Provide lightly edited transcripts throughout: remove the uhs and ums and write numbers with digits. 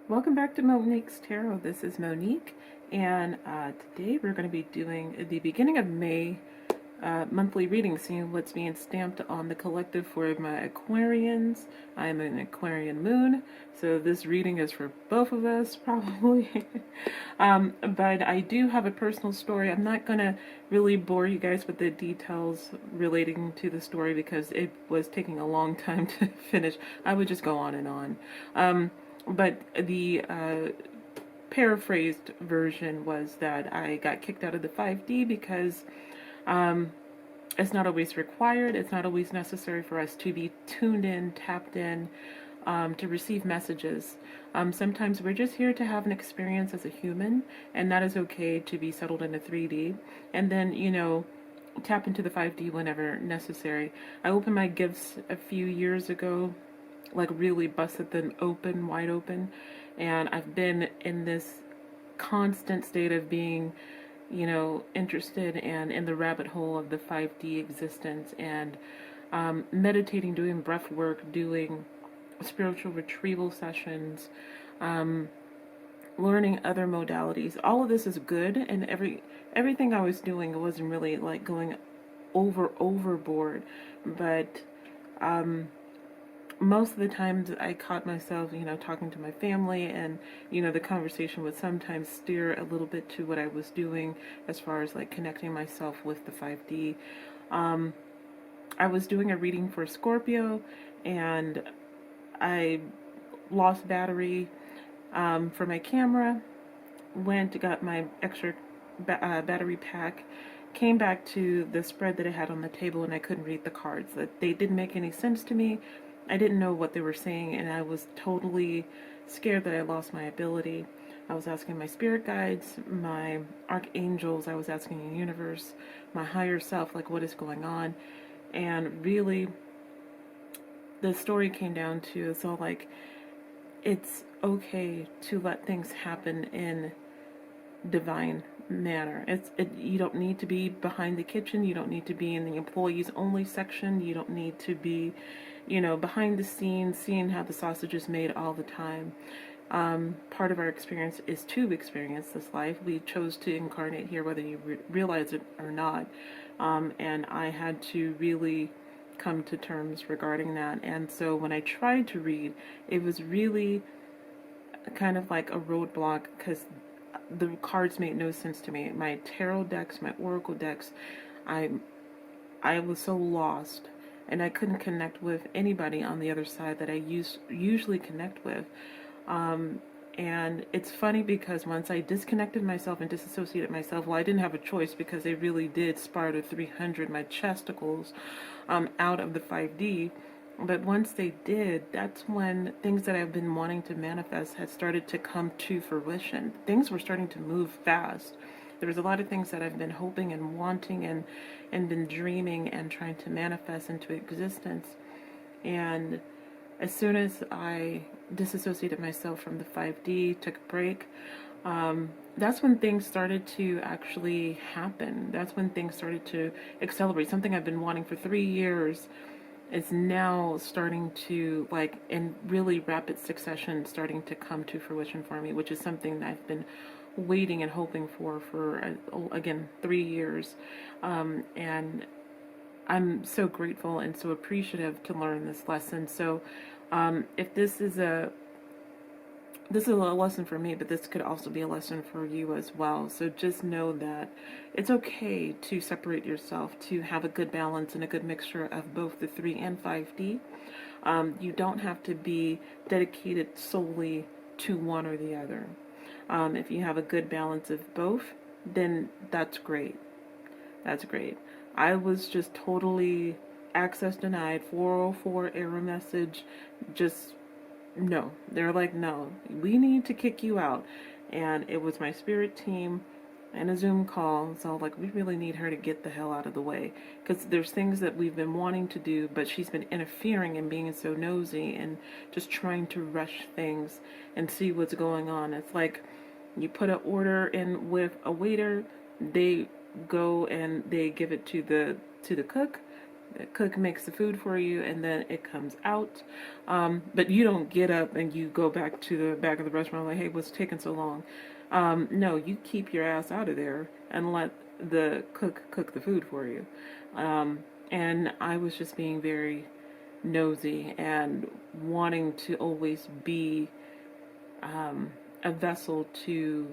Welcome back to Monique's Tarot. This is Monique, and today we're going to be doing the beginning of May monthly reading, seeing what's being stamped on the collective for my Aquarians. I'm an Aquarian moon, so this reading is for both of us, probably. But I do have a personal story. I'm not going to really bore you guys with the details relating to the story because it was taking a long time to finish. I would just go on and on. But the paraphrased version was that I got kicked out of the 5D because it's not always required, it's not always necessary for us to be tuned in, tapped in, to receive messages. Sometimes we're just here to have an experience as a human, and that is okay to be settled in a 3D. And then, tap into the 5D whenever necessary. I opened my gifts a few years ago, like really busted them open, wide open, and I've been in this constant state of being, interested and in the rabbit hole of the 5D existence, and meditating, doing breath work, doing spiritual retrieval sessions, learning other modalities. All of this is good, and everything I was doing wasn't really like going overboard, but most of the times I caught myself, talking to my family, and, the conversation would sometimes steer a little bit to what I was doing as far as like connecting myself with the 5D. I was doing a reading for Scorpio, and I lost battery for my camera, got my extra battery pack, came back to the spread that I had on the table, and I couldn't read the cards. That they didn't make any sense to me. I didn't know what they were saying, and I was totally scared that I lost my ability. I was asking my spirit guides, my archangels, I was asking the universe, my higher self, like, what is going on? And really, the story came down to, so like, it's okay to let things happen in divine manner. You don't need to be behind the kitchen. You don't need to be in the employees only section. You don't need to be, behind the scenes, seeing how the sausage is made all the time. Part of our experience is to experience this life. We chose to incarnate here, whether you realize it or not. And I had to really come to terms regarding that. And so when I tried to read, it was really kind of like a roadblock because the cards made no sense to me. My tarot decks, my oracle decks, I was so lost, and I couldn't connect with anybody on the other side that I usually connect with. And it's funny because once I disconnected myself and disassociated myself, well, I didn't have a choice because they really did Sparta 300 my chesticles out of the 5D. But once they did, that's when things that I've been wanting to manifest had started to come to fruition. Things were starting to move fast. There was a lot of things that I've been hoping and wanting and been dreaming and trying to manifest into existence. And as soon as I disassociated myself from the 5D, took a break, that's when things started to actually happen. That's when things started to accelerate. Something I've been wanting for 3 years is now starting to, like, in really rapid succession, starting to come to fruition for me, which is something that I've been waiting and hoping for again, 3 years. And I'm so grateful and so appreciative to learn this lesson. So if this is a lesson for me, but this could also be a lesson for you as well. So just know that it's okay to separate yourself, to have a good balance and a good mixture of both the 3 and 5D. You don't have to be dedicated solely to one or the other. If you have a good balance of both, then that's great. That's great. I was just totally access denied, 404 error message, just no. They're like, no, we need to kick you out. And it was my spirit team and a Zoom call. So like, we really need her to get the hell out of the way. Because there's things that we've been wanting to do, but she's been interfering and being so nosy and just trying to rush things and see what's going on. It's like you put an order in with a waiter, they go and they give it to the cook. The cook makes the food for you, and then it comes out. But you don't get up and you go back to the back of the restaurant like, hey, what's taking so long? No, you keep your ass out of there and let the cook cook the food for you. And I was just being very nosy and wanting to always be a vessel to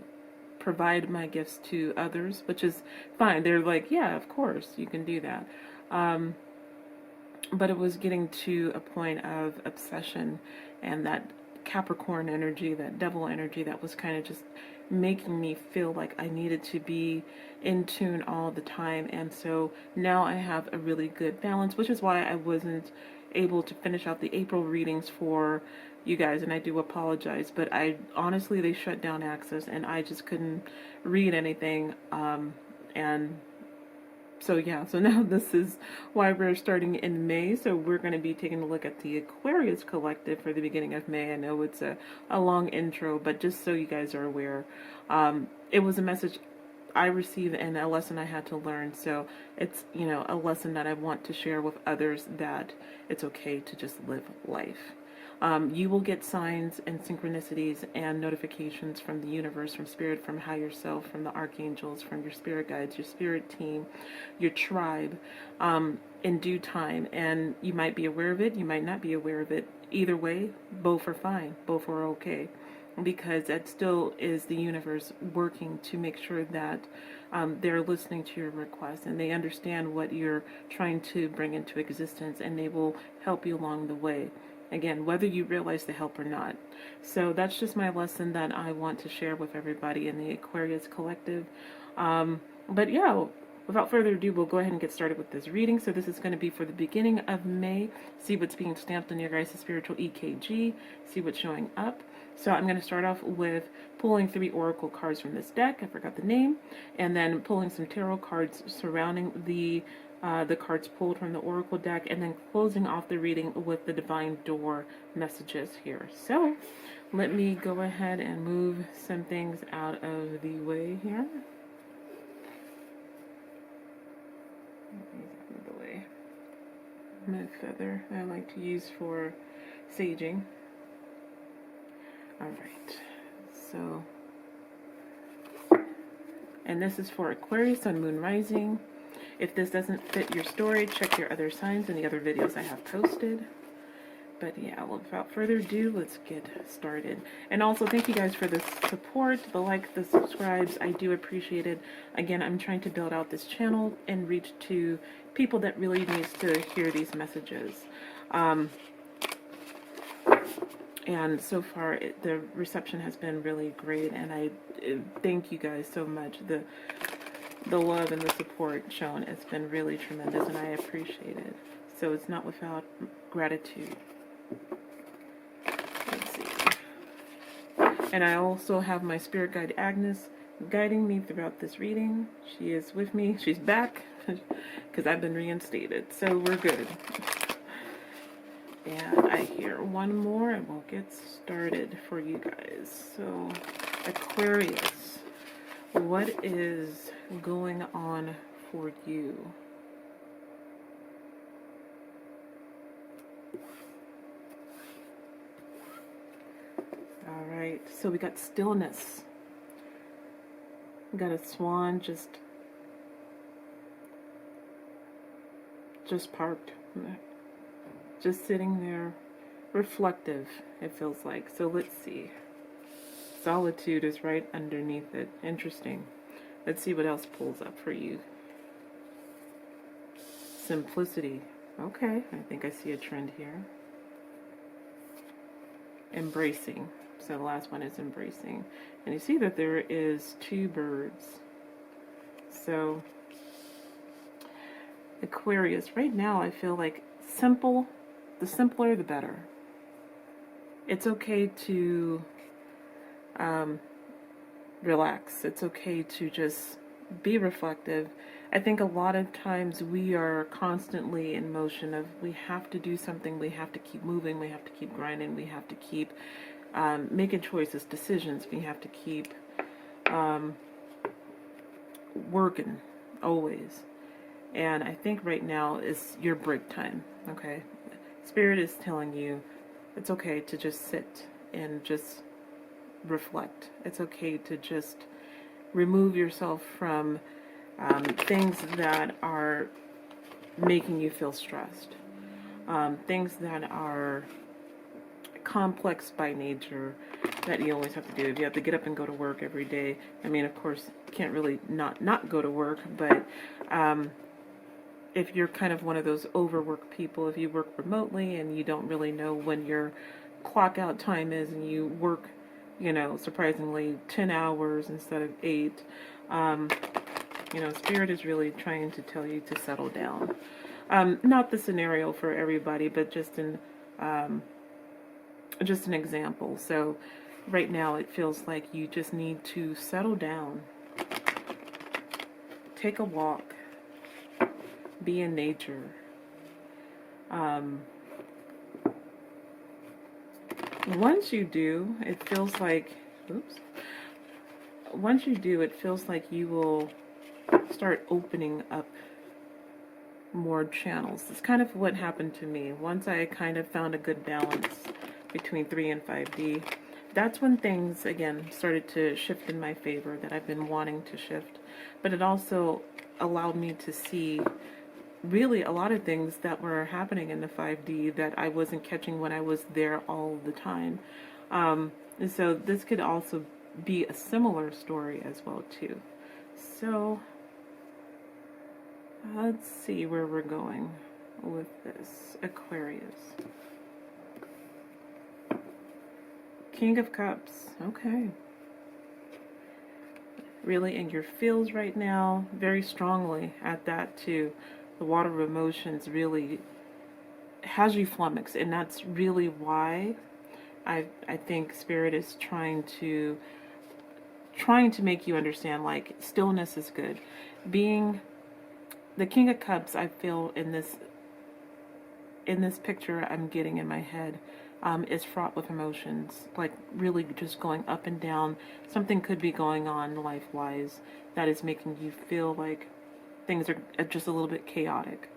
provide my gifts to others, which is fine. They're like, yeah, of course, you can do that. But it was getting to a point of obsession and that Capricorn energy, that devil energy that was kind of just making me feel like I needed to be in tune all the time. And so now I have a really good balance, which is why I wasn't able to finish out the April readings for you guys, and I do apologize, but I honestly, they shut down access and I just couldn't read anything. And so yeah, so now this is why we're starting in May. So we're going to be taking a look at the Aquarius collective for the beginning of May. I know it's a long intro, but just so you guys are aware, it was a message I received and a lesson I had to learn. So it's, you know, a lesson that I want to share with others, that it's okay to just live life. You will get signs and synchronicities and notifications from the universe, from spirit, from higher self, from the archangels, from your spirit guides, your spirit team, your tribe, in due time. And you might be aware of it, you might not be aware of it. Either way, both are fine, both are okay, because that still is the universe working to make sure that they're listening to your requests and they understand what you're trying to bring into existence, and they will help you along the way. Again, whether you realize the help or not. So that's just my lesson that I want to share with everybody in the Aquarius collective. But yeah, without further ado, we'll go ahead and get started with this reading. So this is going to be for the beginning of May. See what's being stamped on your guys' spiritual EKG. See what's showing up. So I'm going to start off with pulling 3 oracle cards from this deck. I forgot the name. And then pulling some tarot cards surrounding the cards pulled from the oracle deck, and then closing off the reading with the divine door messages here. So let me go ahead and move some things out of the way here. Out of the way. My feather I like to use for saging. Alright, so, and this is for Aquarius, Sun, Moon, Rising. If this doesn't fit your story, check your other signs and the other videos I have posted. But yeah, without further ado, let's get started. And also, thank you guys for the support, the likes, the subscribes. I do appreciate it. Again, I'm trying to build out this channel and reach to people that really needs to hear these messages. And so far, the reception has been really great, and I thank you guys so much. The love and the support shown has been really tremendous, and I appreciate it. So it's not without gratitude. Let's see. And I also have my spirit guide Agnes guiding me throughout this reading. She is with me. She's back because I've been reinstated. So we're good. And I hear one more and we'll get started for you guys. So Aquarius, what is going on for you? All right, so we got stillness. We got a swan just parked, just sitting there, reflective, it feels like. So let's see. Solitude is right underneath it. Interesting. Let's see what else pulls up for you. Simplicity. Okay, I think I see a trend here. Embracing. So the last one is embracing. And you see that there is 2 birds. So Aquarius, right now I feel like simple, the simpler the better. It's okay to relax. It's okay to just be reflective. I think a lot of times we are constantly in motion of we have to do something, we have to keep moving, we have to keep grinding, we have to keep making choices, decisions, we have to keep working always. And I think right now is your break time, okay? Spirit is telling you it's okay to just sit and just reflect. It's okay to just remove yourself from things that are making you feel stressed, things that are complex by nature that you always have to do. If you have to get up and go to work every day, I mean, of course, you can't really not go to work, but if you're kind of one of those overworked people, if you work remotely and you don't really know when your clock out time is and you work, you know, surprisingly 10 hours instead of 8, you know, Spirit is really trying to tell you to settle down. Not the scenario for everybody, but just an example. So right now it feels like you just need to settle down, take a walk, be in nature. Once you do, it feels like, once you do, it feels like you will start opening up more channels. It's kind of what happened to me. Once I kind of found a good balance between 3 and 5D, that's when things, again, started to shift in my favor that I've been wanting to shift. But it also allowed me to see really a lot of things that were happening in the 5D that I wasn't catching when I was there all the time. And so this could also be a similar story as well too. So let's see where we're going with this. Aquarius. King of Cups. Okay. Really in your feels right now. Very strongly at that too. The water of emotions really has you flummoxed. And that's really why I think Spirit is trying to make you understand, like, stillness is good. Being the King of Cups, I feel in this picture I'm getting in my head, is fraught with emotions, like really just going up and down. Something could be going on life-wise that is making you feel like things are just a little bit chaotic.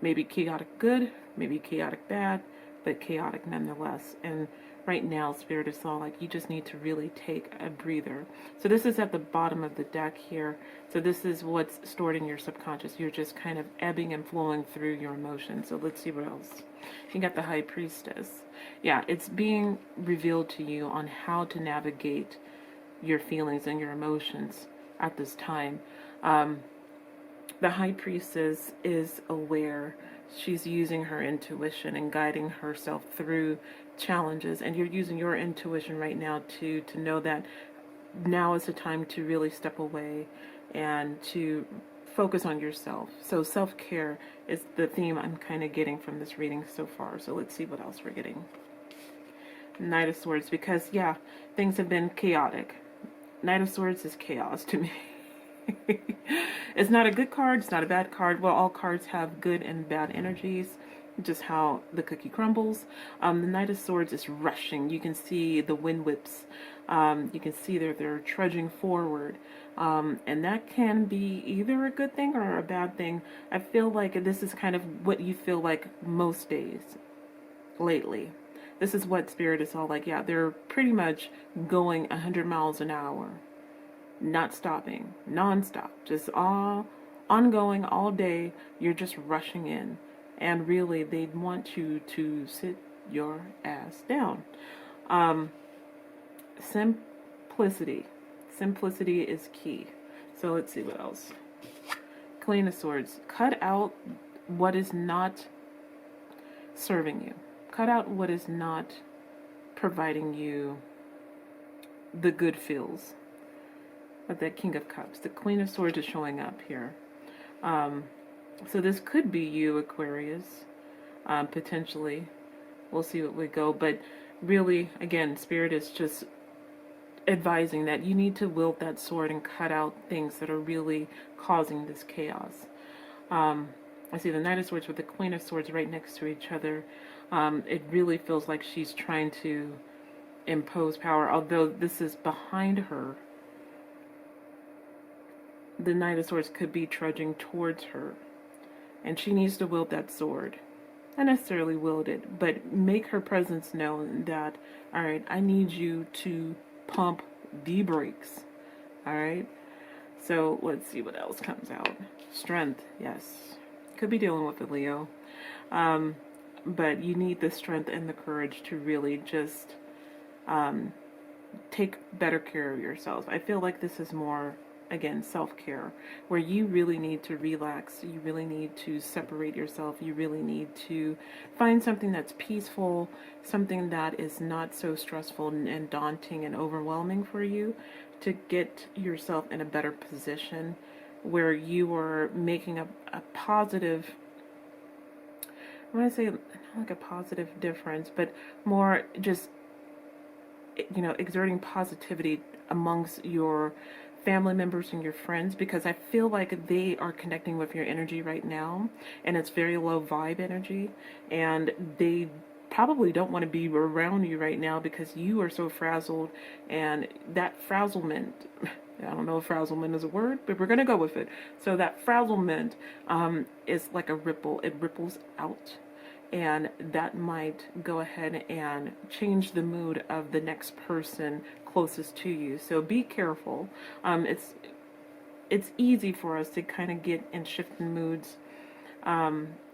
Maybe chaotic good, maybe chaotic bad, but chaotic nonetheless. And right now, Spirit is all like, you just need to really take a breather. So this is at the bottom of the deck here. So this is what's stored in your subconscious. You're just kind of ebbing and flowing through your emotions. So let's see what else. You got the High Priestess. Yeah, it's being revealed to you on how to navigate your feelings and your emotions at this time. The High Priestess is aware. She's using her intuition and guiding herself through challenges, and you're using your intuition right now to know that now is the time to really step away and to focus on yourself. So self-care is the theme I'm kind of getting from this reading so far. So let's see what else we're getting. Knight of Swords, because yeah, things have been chaotic. Knight of Swords is chaos to me. It's not a good card, it's not a bad card. Well, all cards have good and bad energies, just how the cookie crumbles. The Knight of Swords is rushing. You can see the wind whips. You can see they're trudging forward. And that can be either a good thing or a bad thing. I feel like this is kind of what you feel like most days lately. This is what Spirit is all like. Yeah, they're pretty much going 100 miles an hour. Not stopping, non-stop, just all ongoing all day. You're just rushing in, and really they want you to sit your ass down. Simplicity is key. So let's see what else. Queen of Swords. Cut out what is not serving you. Cut out what is not providing you the good feels. Of that King of Cups. The Queen of Swords is showing up here. So this could be you, Aquarius, potentially. We'll see what we go. But really, again, Spirit is just advising that you need to wield that sword and cut out things that are really causing this chaos. I see the Knight of Swords with the Queen of Swords right next to each other. It really feels like she's trying to impose power, although this is behind her. the Knight of Swords could be trudging towards her, and she needs to wield that sword. Not necessarily wield it, but make her presence known that, all right, I need you to pump the brakes. All right. So let's see what else comes out. Strength, yes. Could be dealing with a Leo. But you need the strength and the courage to really just take better care of yourself. I feel like this is more, again, self-care, where you really need to relax. You really need to separate yourself. You really need to find something that's peaceful, something that is not so stressful and daunting and overwhelming for you, to get yourself in a better position where you are making a positive, I want to say not like a positive difference, but more just, you know, exerting positivity amongst your family members and your friends, because I feel like they are connecting with your energy right now, and it's very low vibe energy, and they probably don't want to be around you right now because you are so frazzled, and that frazzlement, I don't know if frazzlement is a word, but we're going to go with it. So that frazzlement is like a ripple. It ripples out, and that might go ahead and change the mood of the next person closest to you. So be careful. It's easy for us to kind of get in shifting moods.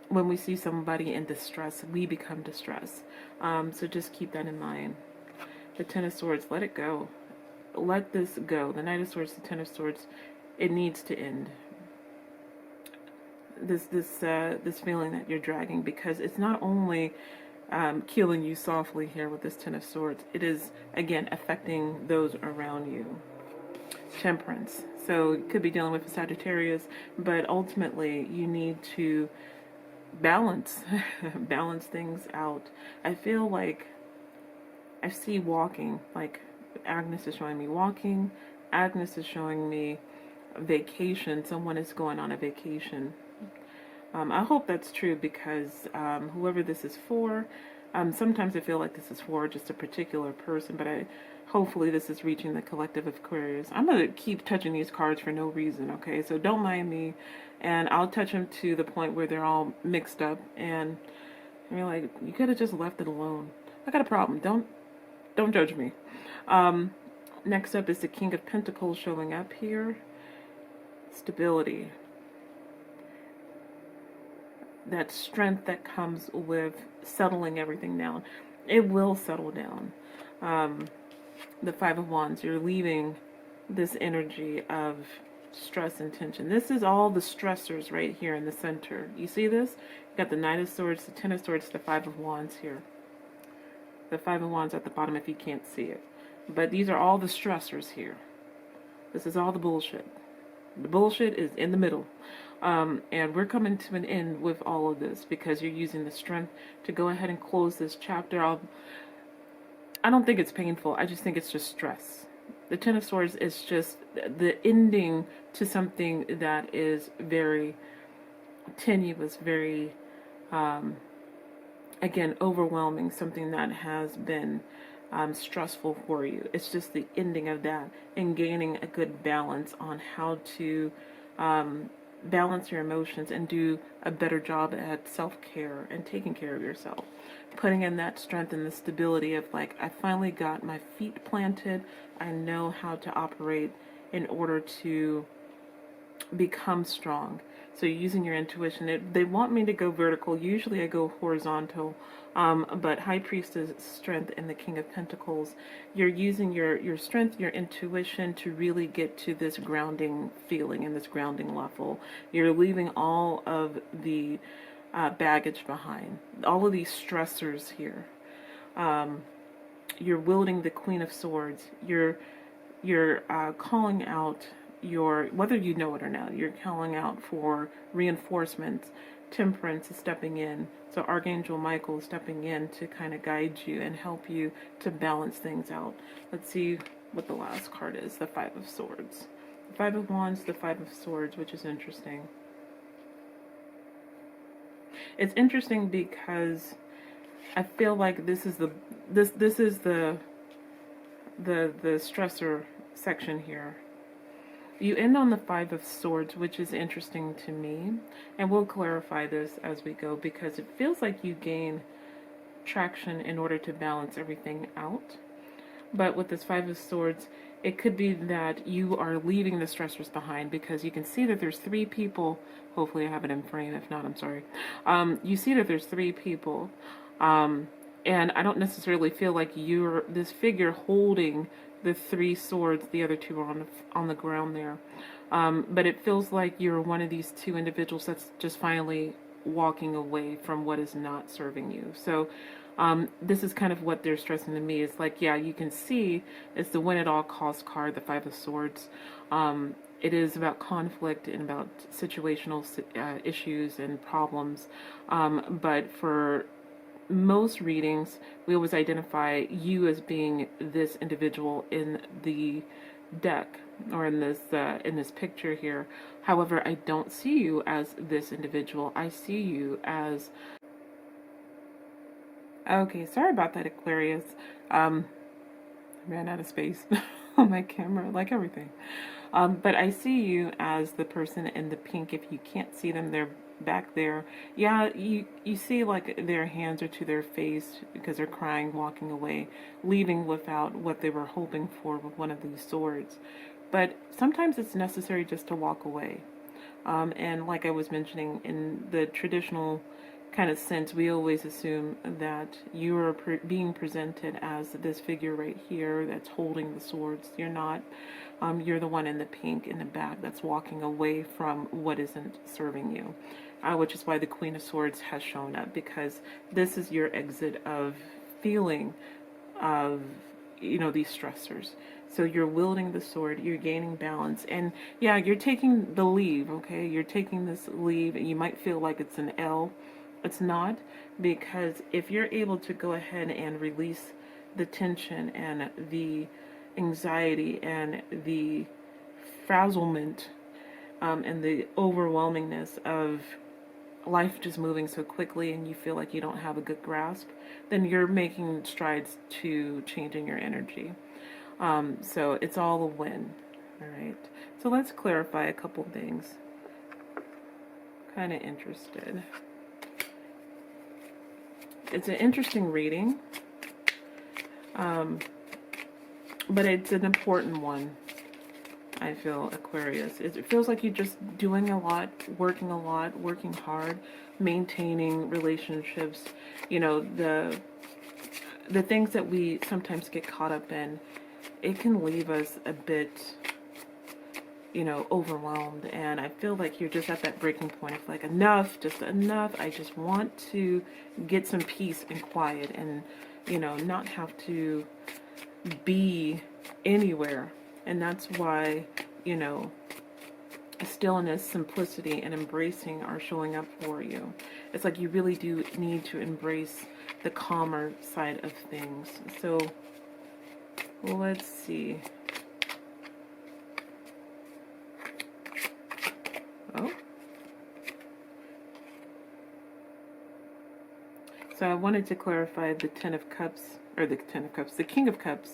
When we see somebody in distress, we become distressed. So just keep that in mind. The Ten of Swords, let it go. Let this go. The Knight of Swords, the Ten of Swords, it needs to end. This feeling that you're dragging, because it's not only killing you softly here with this Ten of Swords, it is, again, affecting those around you. Temperance. So you could be dealing with a Sagittarius, but ultimately you need to balance balance things out. I feel like I see walking, like Agnes is showing me walking, Agnes is showing me vacation. Someone is going on a vacation. I hope that's true, because whoever this is for, sometimes I feel like this is for just a particular person, but hopefully this is reaching the collective of Aquarius. I'm going to keep touching these cards for no reason, okay? So don't mind me, and I'll touch them to the point where they're all mixed up, and you're like, you could have just left it alone. I got a problem. Don't judge me. Next up is the King of Pentacles showing up here. Stability. That strength that comes with settling everything down. It will settle down. The Five of Wands, you're leaving this energy of stress and tension. This is all the stressors right here in the center. You see this? You got the Knight of Swords, the Ten of Swords, the Five of Wands here. The Five of Wands at the bottom if you can't see it. But these are all the stressors here. This is all the bullshit. The bullshit is in the middle. And we're coming to an end with all of this, because you're using the strength to go ahead and close this chapter. I don't think it's painful. I just think it's just stress. The Ten of Swords is just the ending to something that is very tenuous, very, again, overwhelming, something that has been stressful for you. It's just the ending of that, and gaining a good balance on how to balance your emotions and do a better job at self-care and taking care of yourself. Putting in that strength and the stability of, like, I finally got my feet planted. I know how to operate in order to become strong. So using your intuition. They want me to go vertical. Usually I go horizontal. But High Priestess strength and the King of Pentacles, you're using your strength, your intuition to really get to this grounding feeling and this grounding level. You're leaving all of the baggage behind, all of these stressors here. You're wielding the Queen of Swords. You're calling out whether you know it or not, you're calling out for reinforcements. Temperance is stepping in. So Archangel Michael is stepping in to kind of guide you and help you to balance things out. Let's see what the last card is. The Five of Swords. The Five of Wands, the Five of Swords, which is interesting. It's interesting because I feel like this is the stressor section here. You end on the Five of Swords, which is interesting to me. And we'll clarify this as we go because it feels like you gain traction in order to balance everything out. But with this Five of Swords, it could be that you are leaving the stressors behind because you can see that there's three people. Hopefully I have it in frame. If not, I'm sorry. You see that there's three people. And I don't necessarily feel like you're this figure holding the three swords. The other two are on the ground there. But it feels like you're one of these two individuals that's just finally walking away from what is not serving you. So this is kind of what they're stressing to me. It's like, yeah, you can see it's the win at all cost card, the Five of Swords. It is about conflict and about situational issues and problems. But for most readings, we always identify you as being this individual in the deck or in this picture here. However, I don't see you as this individual. I see you as... Okay, sorry about that, Aquarius. I ran out of space on my camera, like everything. But I see you as the person in the pink. If you can't see them, they're back there. Yeah, you see like their hands are to their face because they're crying, walking away, leaving without what they were hoping for with one of these swords. But sometimes it's necessary just to walk away. And like I was mentioning, in the traditional kind of sense, we always assume that you are being presented as this figure right here that's holding the swords. You're not. You're the one in the pink in the back that's walking away from what isn't serving you, which is why the Queen of Swords has shown up, because this is your exit of feeling of, you know, these stressors. So you're wielding the sword, you're gaining balance, and yeah, you're taking the leave, okay? You're taking this leave, and you might feel like it's an L. It's not, because if you're able to go ahead and release the tension and the anxiety and the frazzlement and the overwhelmingness of life just moving so quickly and you feel like you don't have a good grasp, then you're making strides to changing your energy. So it's all a win. All right. So let's clarify a couple things. Kind of interested. It's an interesting reading, but it's an important one, I feel, Aquarius. It feels like you're just doing a lot, working hard, maintaining relationships. You know, the things that we sometimes get caught up in, it can leave us a bit, you know, overwhelmed. And I feel like you're just at that breaking point of like, enough, just enough. I just want to get some peace and quiet and, you know, not have to be anywhere. And that's why, you know, stillness, simplicity, and embracing are showing up for you. It's like you really do need to embrace the calmer side of things. So let's see. Oh. So I wanted to clarify the Ten of Cups, or the King of Cups,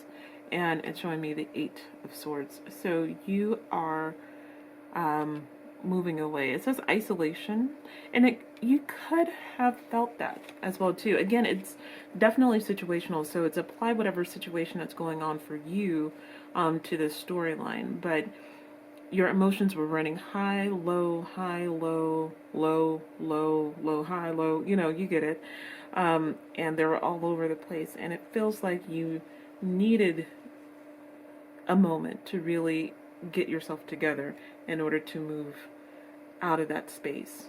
and it's showing me the Eight of Swords. So you are moving away. It says isolation, and you could have felt that as well too. Again, it's definitely situational, so it's apply whatever situation that's going on for you to this storyline. But your emotions were running high, low, low, low, low, high, low. You know, you get it. And they were all over the place, and it feels like you needed a moment to really get yourself together in order to move out of that space.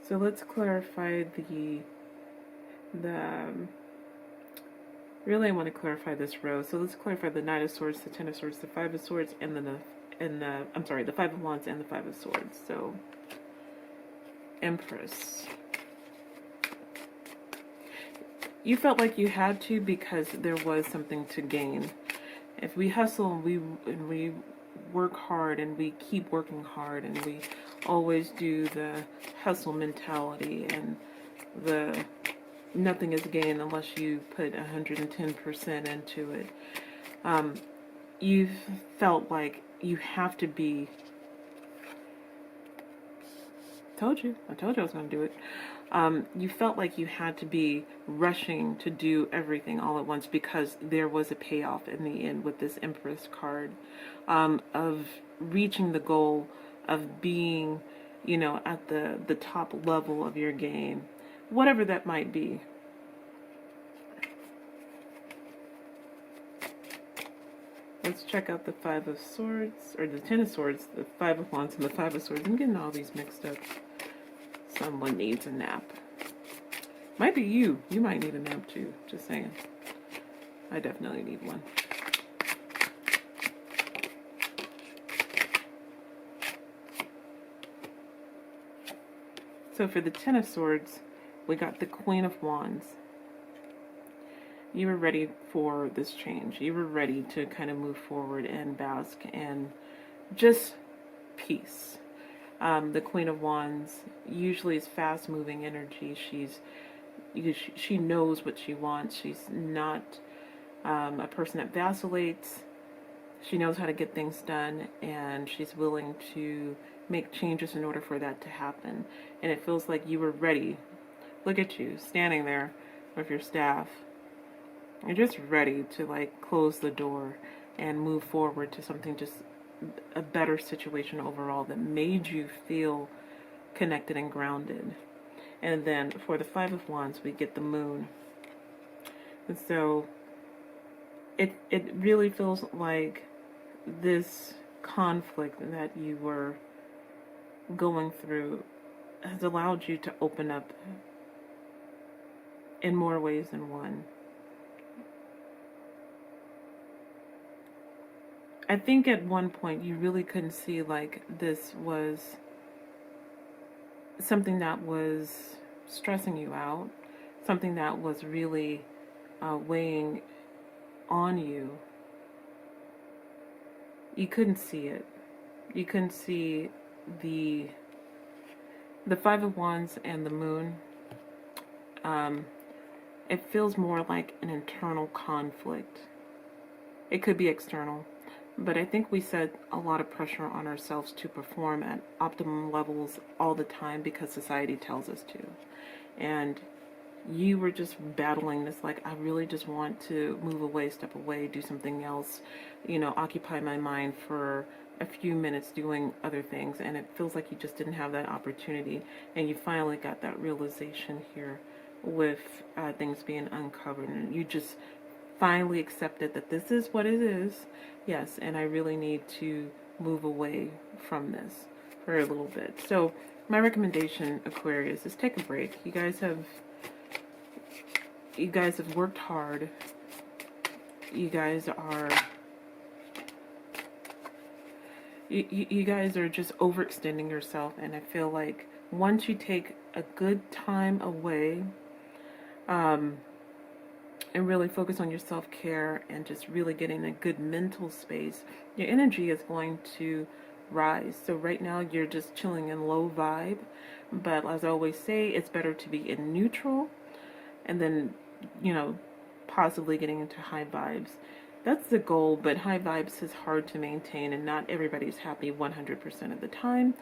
So let's clarify really I want to clarify this row. So let's clarify the Knight of Swords, the Ten of Swords, the Five of Swords, and then the Five of Wands and the Five of Swords. So Empress. You felt like you had to because there was something to gain. If we hustle and we work hard and we keep working hard and we always do the hustle mentality and nothing is gained unless you put 110% into it. You've felt like you have to be, I told you I was going to do it. You felt like you had to be rushing to do everything all at once because there was a payoff in the end with this Empress card, of reaching the goal of being, at the top level of your game, whatever that might be. Let's check out the Five of Swords, or the Ten of Swords, the Five of Wands, and the Five of Swords. I'm getting all these mixed up. Someone needs a nap. Might be you. You might need a nap too. Just saying. I definitely need one. So for the Ten of Swords, we got the Queen of Wands. You were ready for this change. You were ready to kind of move forward and bask in just peace. The Queen of Wands usually is fast-moving energy. She knows what she wants. She's not a person that vacillates. She knows how to get things done, and she's willing to make changes in order for that to happen. And it feels like you were ready. Look at you, standing there with your staff. You're just ready to like close the door and move forward to something, just a better situation overall that made you feel connected and grounded. And then for the Five of Wands, we get the Moon. And so it really feels like this conflict that you were going through has allowed you to open up in more ways than one. I think at one point you really couldn't see like this was something that was stressing you out, something that was really weighing on you. You couldn't see it. You couldn't see the Five of Wands and the Moon. It feels more like an internal conflict. It could be external. But I think we set a lot of pressure on ourselves to perform at optimum levels all the time because society tells us to. And you were just battling this, like, I really just want to move away, step away, do something else, occupy my mind for a few minutes doing other things. And it feels like you just didn't have that opportunity. And you finally got that realization here with things being uncovered. And you just finally accepted that this is what it is. Yes, and I really need to move away from this for a little bit. So my recommendation, Aquarius, is take a break. You guys have worked hard. You guys are just overextending yourself, and I feel like once you take a good time away, and really focus on your self-care and just really getting a good mental space, your energy is going to rise. So right now you're just chilling in low vibe, but as I always say, it's better to be in neutral and then, possibly getting into high vibes. That's the goal, but high vibes is hard to maintain and not everybody's happy 100% of the time.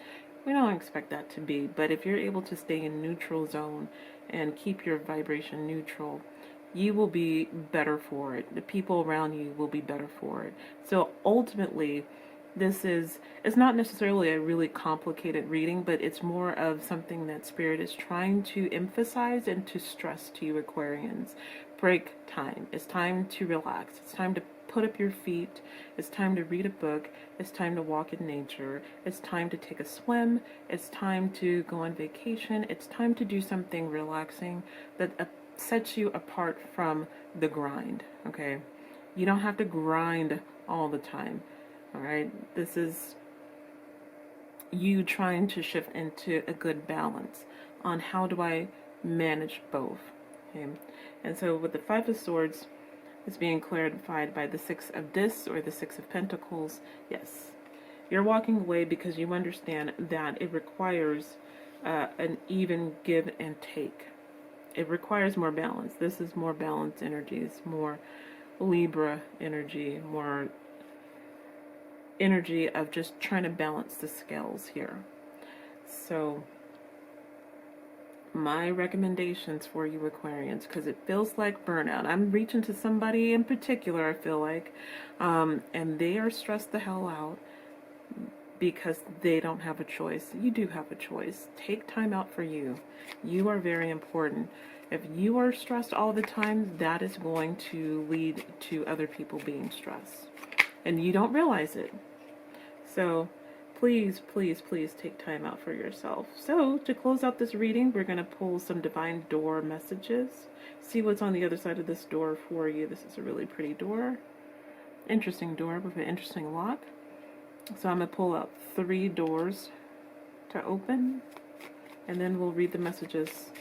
We don't expect that to be, but if you're able to stay in neutral zone and keep your vibration neutral, you will be better for it. The people around you will be better for it. So ultimately, it's not necessarily a really complicated reading, but it's more of something that Spirit is trying to emphasize and to stress to you Aquarians. Break time. It's time to relax. It's time to put up your feet. It's time to read a book. It's time to walk in nature. It's time to take a swim. It's time to go on vacation. It's time to do something relaxing that sets you apart from the grind, okay? You don't have to grind all the time, all right? This is you trying to shift into a good balance on how do I manage both, okay? And so with the Five of Swords, it's being clarified by the Six of Discs or the Six of Pentacles. Yes, you're walking away because you understand that it requires an even give and take. it requires more balance. This is more balanced energies, more Libra energy, more energy of just trying to balance the scales here. So my recommendations for you Aquarians, because it feels like burnout. I'm reaching to somebody in particular, I feel like, and they are stressed the hell out because they don't have a choice. You do have a choice. Take time out for you. You are very important. If you are stressed all the time, that is going to lead to other people being stressed, and you don't realize it. So please, please, please take time out for yourself. So to close out this reading, we're going to pull some divine door messages. See what's on the other side of this door for you. This is a really pretty door. Interesting door with an interesting lock. So I'm going to pull out 3 doors to open, and then we'll read the messages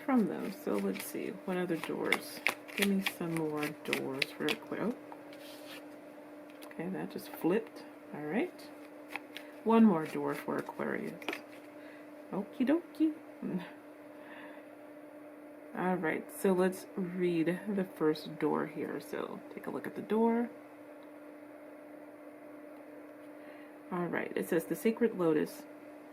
from those. So let's see, what other doors? Give me some more doors real quick. Oh. Okay, that just flipped. All right. One more door for Aquarius. Okie dokie. All right, so let's read the first door here. So take a look at the door. All right, it says the Sacred Lotus,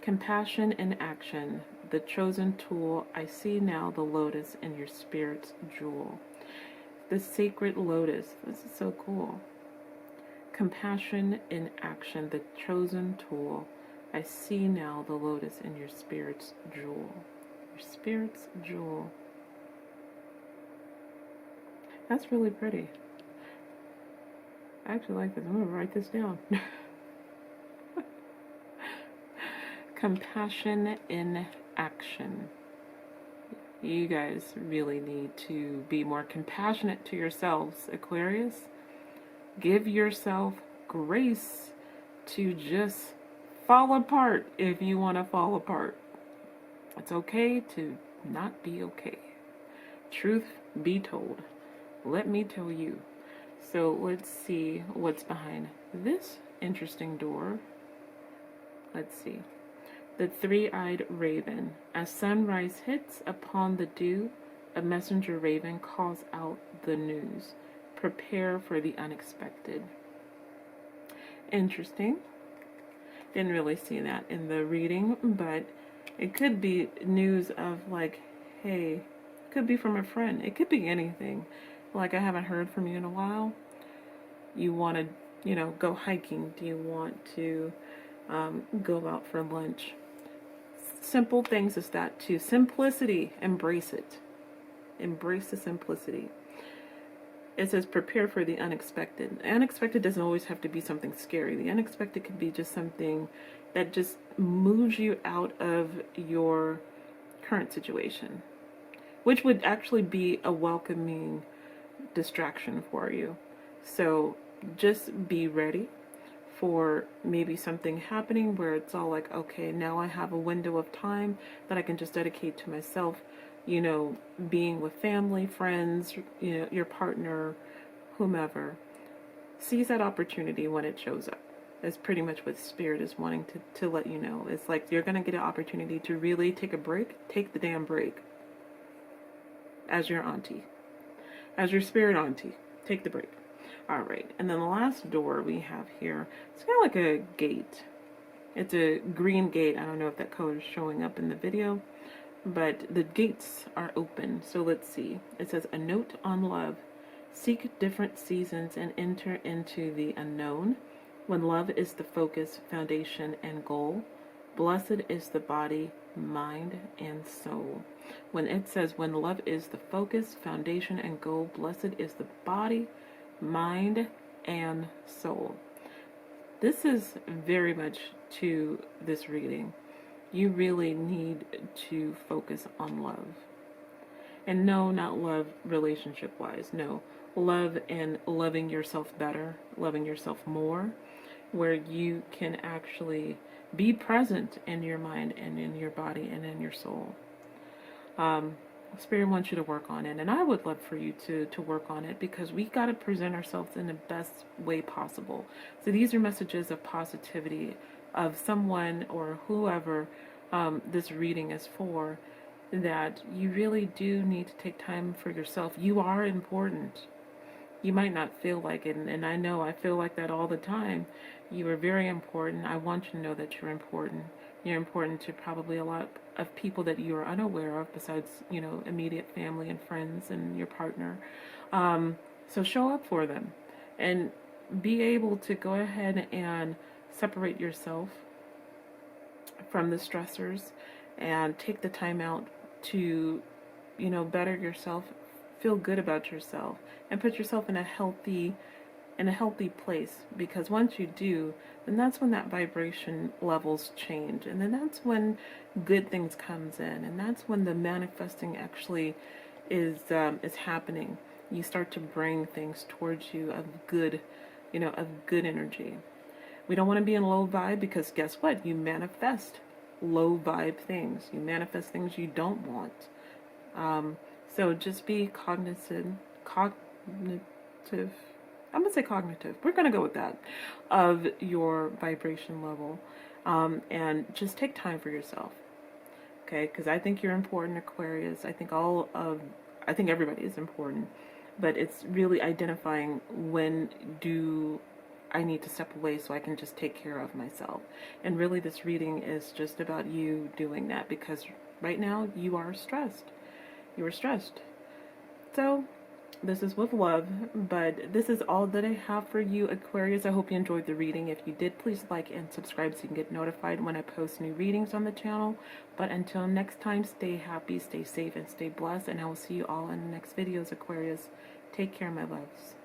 compassion in action, the chosen tool. I see now the lotus in your spirit's jewel. The Sacred Lotus. This is so cool. Compassion in action, the chosen tool. I see now the lotus in your spirit's jewel. Your spirit's jewel. That's really pretty. I actually like this. I'm going to write this down. Compassion in action. You guys really need to be more compassionate to yourselves, Aquarius. Give yourself grace to just fall apart if you want to fall apart. It's okay to not be okay. Truth be told. Let me tell you. So let's see what's behind this interesting door. Let's see. The 3-eyed raven. As sunrise hits upon the dew, a messenger raven calls out the news. Prepare for the unexpected. Interesting. Didn't really see that in the reading, but it could be news of like, hey, it could be from a friend. It could be anything. Like, I haven't heard from you in a while. You want to, go hiking. Do you want to go out for lunch? Simple things is that too. Simplicity. Embrace it. Embrace the simplicity. It says prepare for the unexpected. The unexpected doesn't always have to be something scary. The unexpected could be just something that just moves you out of your current situation, which would actually be a welcoming distraction for you. So just be ready for maybe something happening where it's all like, okay, now I have a window of time that I can just dedicate to myself, being with family, friends, your partner, whomever. Seize that opportunity when it shows up. That's pretty much what Spirit is wanting to let you know. It's like you're going to get an opportunity to really take a break. Take the damn break. As your auntie. As your spirit auntie. Take the break. All right. And then the last door we have here, it's kind of like a gate. It's a green gate. I don't know if that color is showing up in the video, but the gates are open. So let's see. It says, a note on love. Seek different seasons and enter into the unknown. When love is the focus, foundation, and goal, blessed is the body, mind, and soul. When it says, when love is the focus, foundation, and goal, blessed is the body, mind, and soul. This is very much to this reading. You really need to focus on love. And no, not love relationship-wise. No, love and loving yourself better, loving yourself more, where you can actually be present in your mind and in your body and in your soul. Spirit wants you to work on it, and I would love for you to work on it, because we got to present ourselves in the best way possible. So these are messages of positivity of someone or whoever this reading is for. that you really do need to take time for yourself. You are important. You might not feel like it, and I know I feel like that all the time. You are very important. I want you to know that you're important. You're important to probably a lot of people that you are unaware of, besides, immediate family and friends and your partner. So show up for them and be able to go ahead and separate yourself from the stressors and take the time out to, better yourself, feel good about yourself, and put yourself in a healthy place, because once you do, then that's when that vibration levels change, and then that's when good things comes in, and that's when the manifesting actually is happening. You start to bring things towards you of good, of good energy. We don't want to be in low vibe, because guess what? You manifest low vibe things. You manifest things you don't want. So just be cognitive. I'm going to say cognitive. We're going to go with that, of your vibration level. And just take time for yourself. Okay? Because I think you're important, Aquarius. I think everybody is important. But it's really identifying when do I need to step away so I can just take care of myself. And really this reading is just about you doing that, because right now you are stressed. You are stressed. So this is with love, but this is all that I have for you, Aquarius. I hope you enjoyed the reading. If you did, please like and subscribe so you can get notified when I post new readings on the channel. But until next time, stay happy, stay safe, and stay blessed. And I will see you all in the next videos, Aquarius. Take care, my loves.